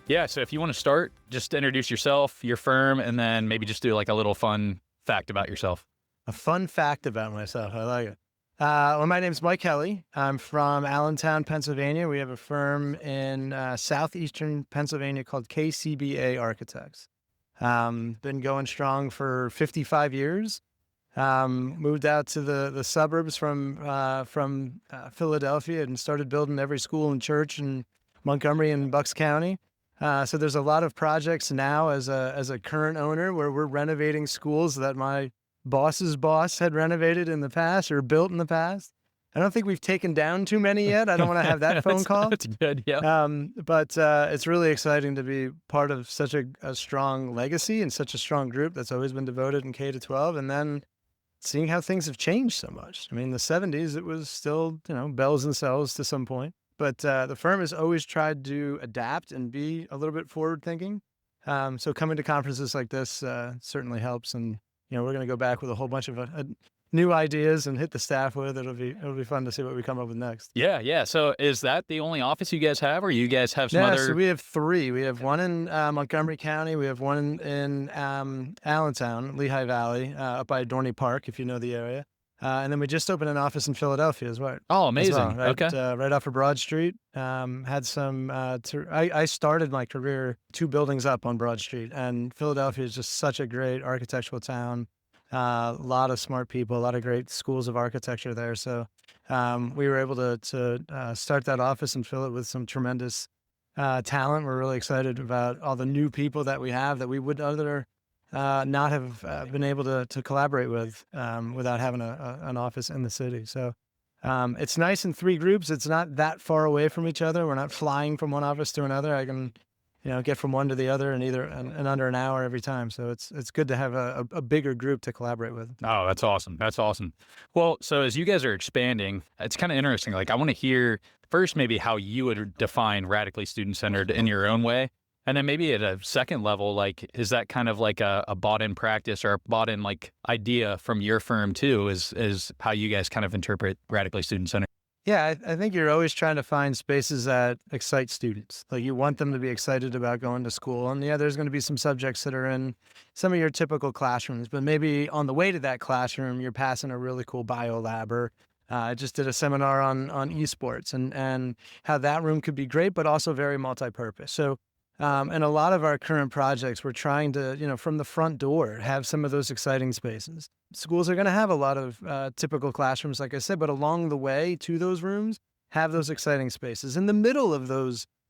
Yeah, so if you want to start, just introduce yourself, your firm, and then maybe just do like a little fun fact about yourself. A fun fact about myself. I like it. Well, my name's Mike Kelly. I'm from Allentown, Pennsylvania. We have a firm in southeastern Pennsylvania called KCBA Architects. Been going strong for 55 years. Moved out to the suburbs from Philadelphia and started building every school and church in Montgomery and Bucks County. So there's a lot of projects now as a current owner where we're renovating schools that my boss's boss had renovated in the past or built in the past. I don't think we've taken down too many yet. I don't want to have that phone call. That's good. Yeah. But it's really exciting to be part of such a strong legacy and such a strong group that's always been devoted in K to 12. And then seeing how things have changed so much. I mean, the 70s, it was still, bells and cells to some point. But the firm has always tried to adapt and be a little bit forward thinking. So coming to conferences like this certainly helps. And, we're going to go back with a whole bunch of new ideas and hit the staff with. It'll be fun to see what we come up with next. Yeah. Yeah. So is that the only office you guys have, or you guys have some Yeah, other? so we have three. We have one in Montgomery County. We have one in Allentown, Lehigh Valley, up by Dorney Park, if you know the area. And then we just opened an office in Philadelphia as well. Oh, As well, amazing. right, Okay. right off of Broad Street. Had some. I started my career 2 buildings up on Broad Street, and Philadelphia is just such a great architectural town. A lot of smart people, a lot of great schools of architecture there. So we were able to start that office and fill it with some tremendous talent. We're really excited about all the new people that we have that we would not have been able to collaborate with without having an office in the city. So it's nice in 3 groups. It's not that far away from each other. We're not flying from one office to another. I can, get from one to the other in under an hour every time. So it's good to have a bigger group to collaborate with. Oh, that's awesome. That's awesome. Well, so as you guys are expanding, it's kind of interesting. Like, I want to hear first maybe how you would define radically student-centered in your own way. And then maybe at a second level, like, is that kind of like a bought-in practice or a bought-in like idea from your firm too, is how you guys kind of interpret radically student-centered? Yeah, I think you're always trying to find spaces that excite students. Like you want them to be excited about going to school. And yeah, there's going to be some subjects that are in some of your typical classrooms, but maybe on the way to that classroom, you're passing a really cool bio lab or I just did a seminar on esports and how that room could be great, but also very multi-purpose. So and a lot of our current projects, we're trying to, from the front door, have some of those exciting spaces. Schools are going to have a lot of typical classrooms, like I said, but along the way to those rooms, have those exciting spaces in the middle of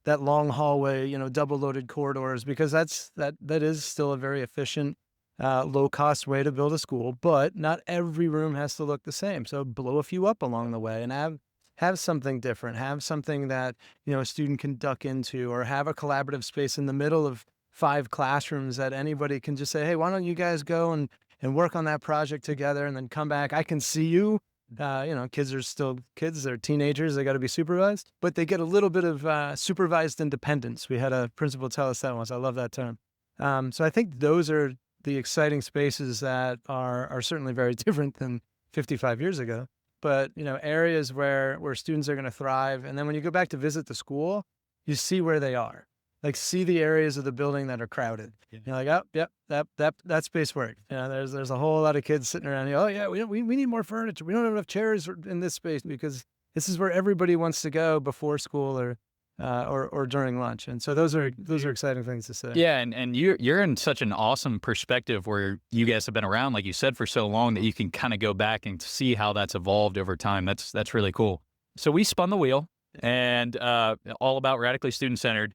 that long hallway, double loaded corridors, because that is still a very efficient, low cost way to build a school, but not every room has to look the same. So blow a few up along the way and have something different, have something that, a student can duck into, or have a collaborative space in the middle of 5 classrooms that anybody can just say, hey, why don't you guys go and work on that project together and then come back. I can see you. Kids are still kids. They're teenagers. They got to be supervised, but they get a little bit of supervised independence. We had a principal tell us that once. I love that term. So I think those are the exciting spaces that are certainly very different than 55 years ago. But, areas where students are going to thrive. And then when you go back to visit the school, you see where they are. Like see the areas of the building that are crowded. Yeah. You're like, oh, yep, that space worked. There's a whole lot of kids sitting around. Oh yeah, we need more furniture. We don't have enough chairs in this space because this is where everybody wants to go before school or during lunch. And so those are exciting things to say. Yeah, and you're in such an awesome perspective where you guys have been around, like you said, for so long that you can kind of go back and see how that's evolved over time. That's really cool. So we spun the wheel and all about radically student-centered.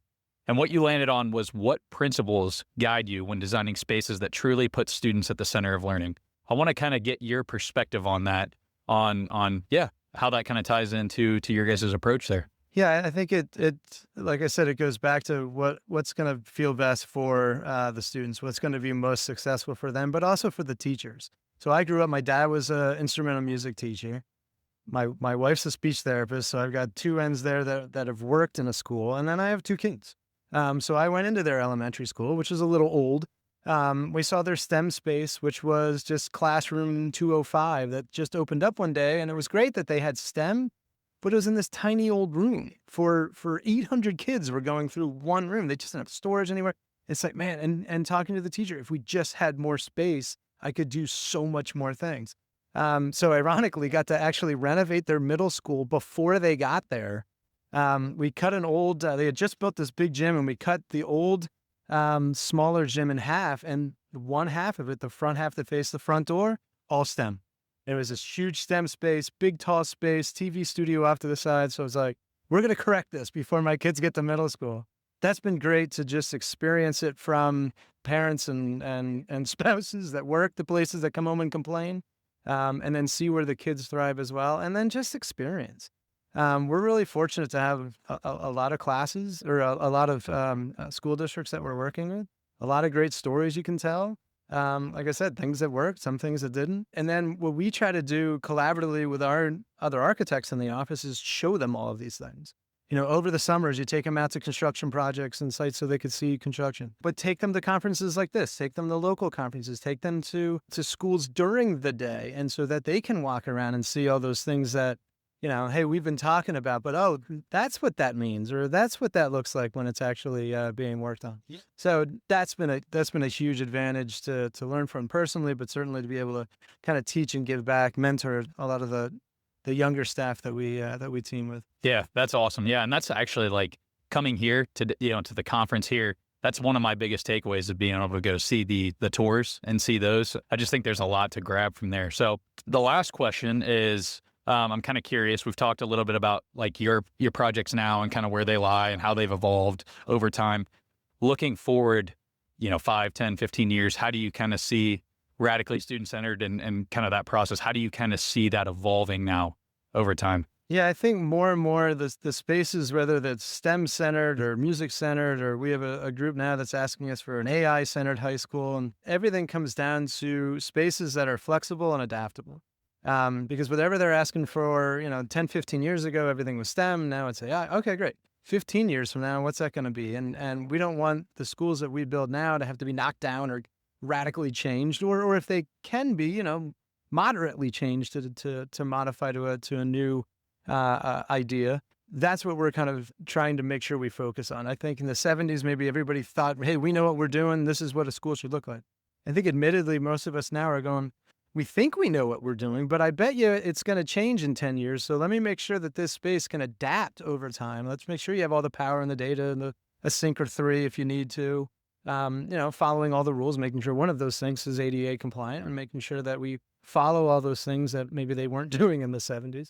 And what you landed on was what principles guide you when designing spaces that truly put students at the center of learning. I want to kind of get your perspective on that, on how that kind of ties into your guys' approach there. Yeah, I think it like I said, it goes back to what's going to feel best for the students, what's going to be most successful for them, but also for the teachers. So I grew up, my dad was an instrumental music teacher. My wife's a speech therapist, so I've got 2 ends there that have worked in a school, and then I have 2 kids. So I went into their elementary school, which is a little old. We saw their STEM space, which was just classroom 205 that just opened up one day. And it was great that they had STEM, but it was in this tiny old room for 800 kids were going through one room. They just didn't have storage anywhere. It's like, man, and talking to the teacher, if we just had more space, I could do so much more things. So ironically, got to actually renovate their middle school before they got there. We cut an old, they had just built this big gym, and we cut the old, smaller gym in half, and one half of it, the front half that faced the front door, all STEM. It was this huge STEM space, big, tall space, TV studio off to the side. So I was like, we're going to correct this before my kids get to middle school. That's been great to just experience it from parents and spouses that work the places that come home and complain, and then see where the kids thrive as well, and then just experience. We're really fortunate to have a lot of classes, or a lot of school districts that we're working with, a lot of great stories you can tell. Like I said, things that worked, some things that didn't. And then what we try to do collaboratively with our other architects in the office is show them all of these things. Over the summers, you take them out to construction projects and sites so they could see construction. But take them to conferences like this, take them to local conferences, take them to schools during the day, and so that they can walk around and see all those things that, hey, we've been talking about, but oh, that's what that means, or that's what that looks like when it's actually being worked on. Yeah. So that's been a huge advantage to learn from personally, but certainly to be able to kind of teach and give back, mentor a lot of the younger staff that we team with. Yeah, that's awesome. Yeah, and that's actually like coming here to to the conference here. That's one of my biggest takeaways of being able to go see the tours and see those. I just think there's a lot to grab from there. So the last question is, I'm kind of curious. We've talked a little bit about like your projects now and kind of where they lie and how they've evolved over time. Looking forward, 5, 10, 15 years, how do you kind of see radically student-centered and kind of that process? How do you kind of see that evolving now over time? Yeah, I think more and more the spaces, whether that's STEM-centered or music-centered, or we have a group now that's asking us for an AI-centered high school, and everything comes down to spaces that are flexible and adaptable. Because whatever they're asking for, 10, 15 years ago, everything was STEM. Now it's AI. Okay, great. 15 years from now, what's that going to be? And we don't want the schools that we build now to have to be knocked down or radically changed, or if they can be, moderately changed to modify to a new idea. That's what we're kind of trying to make sure we focus on. I think in the 70s, maybe everybody thought, hey, we know what we're doing. This is what a school should look like. I think admittedly, most of us now are going, we think we know what we're doing, but I bet you it's going to change in 10 years. So let me make sure that this space can adapt over time. Let's make sure you have all the power and the data and a sink or three if you need to. Following all the rules, making sure one of those things is ADA compliant, and making sure that we follow all those things that maybe they weren't doing in the 70s,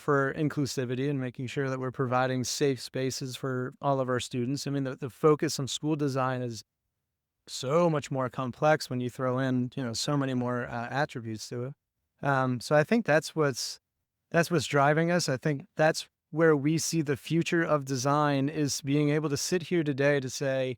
for inclusivity, and making sure that we're providing safe spaces for all of our students. I mean, the focus on school design is so much more complex when you throw in, so many more attributes to it. So I think that's what's driving us. I think that's where we see the future of design, is being able to sit here today to say,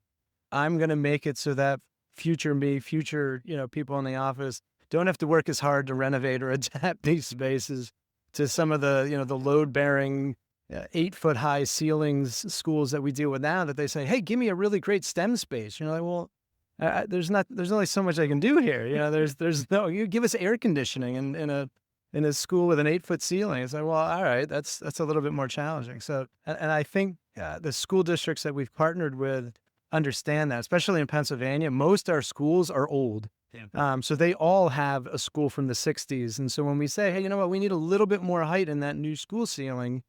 I'm going to make it so that future me, future, people in the office don't have to work as hard to renovate or adapt these spaces to some of the, the load-bearing 8-foot high ceilings schools that we deal with now, that they say, hey, give me a really great STEM space. Like, well, there's only so much I can do here. There's no, you give us air conditioning in a school with an 8-foot ceiling. It's like, well, all right, that's a little bit more challenging. So, and I think the school districts that we've partnered with understand that, especially in Pennsylvania. Most our schools are old. Yeah. So they all have a school from the 60s. And so when we say, hey, you know what, we need a little bit more height in that new school ceiling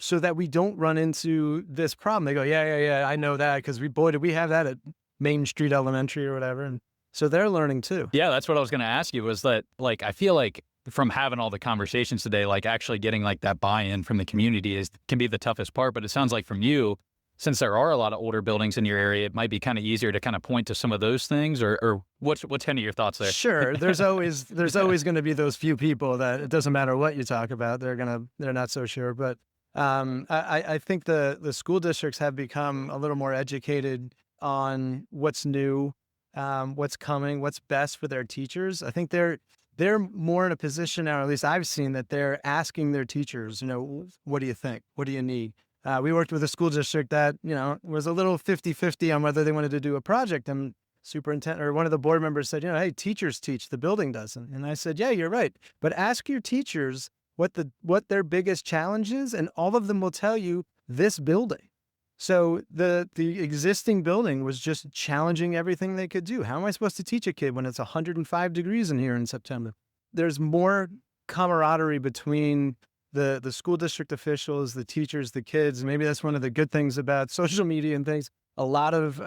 so that we don't run into this problem. They go, yeah, I know that, because did we have that at Main Street Elementary or whatever. And so they're learning too. Yeah, that's what I was going to ask you, was that, like, I feel like from having all the conversations today, like actually getting like that buy-in from the community can be the toughest part. But it sounds like from you, since there are a lot of older buildings in your area, it might be kind of easier to kind of point to some of those things, or what's kind of your thoughts there? Sure. There's always going to be those few people that it doesn't matter what you talk about, they're not so sure. But I think the school districts have become a little more educated on what's new, what's coming, what's best for their teachers. I think they're more in a position now, or at least I've seen, that they're asking their teachers, what do you think? What do you need? We worked with a school district that, was a little 50-50 on whether they wanted to do a project. And superintendent, or one of the board members said, hey, teachers teach, the building doesn't. And I said, yeah, you're right. But ask your teachers what their biggest challenge is, and all of them will tell you this building. So the existing building was just challenging everything they could do. How am I supposed to teach a kid when it's 105 degrees in here in September? There's more camaraderie between the school district officials, the teachers, the kids. Maybe that's one of the good things about social media and things. A lot of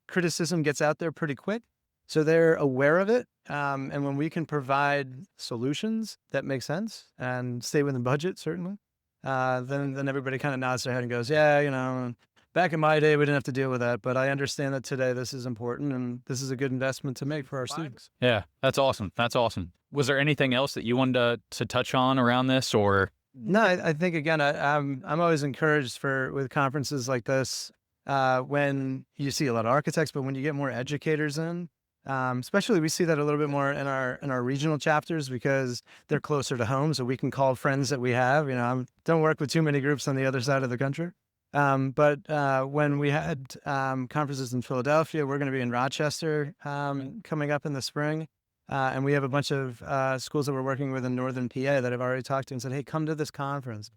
criticism gets out there pretty quick. So they're aware of it. And when we can provide solutions that make sense and stay within budget, certainly, then everybody kind of nods their head and goes, yeah, you know, back in my day, we didn't have to deal with that. But I understand that today this is important and this is a good investment to make for our students. Yeah, that's awesome. That's awesome. Was there anything else that you wanted to touch on around this, or? No, I think, again, I'm always encouraged with conferences like this when you see a lot of architects, but when you get more educators in, especially we see that a little bit more in our regional chapters because they're closer to home, so we can call friends that we have. You know, I don't work with too many groups on the other side of the country. But when we had conferences in Philadelphia, we're going to be in Rochester coming up in the spring. And we have a bunch of schools that we're working with in northern PA that I've already talked to and said, hey, come to this conference.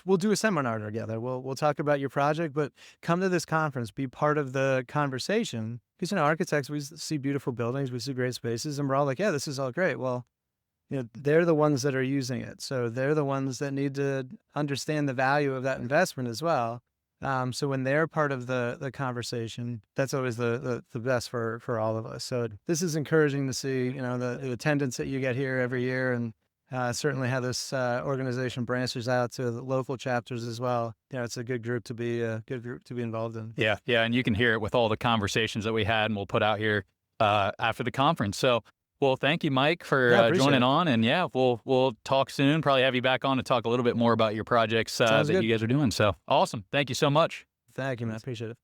We'll do a seminar together. We'll talk about your project, but come to this conference, be part of the conversation. Because, you know, architects, we see beautiful buildings, we see great spaces, and we're all like, yeah, this is all great. Well, you know, they're the ones that are using it. So they're the ones that need to understand the value of that investment as well. So when they're part of the conversation, that's always the best for all of us. So this is encouraging to see, you know, the attendance that you get here every year, and certainly how this organization branches out to the local chapters as well. You know, it's a good group to be involved in. Yeah, and you can hear it with all the conversations that we had, and we'll put out here after the conference. So, well, thank you, Mike, for joining on, and we'll talk soon. Probably have you back on to talk a little bit more about your projects that you guys are doing. So awesome! Thank you so much. Thank you, man. I appreciate it.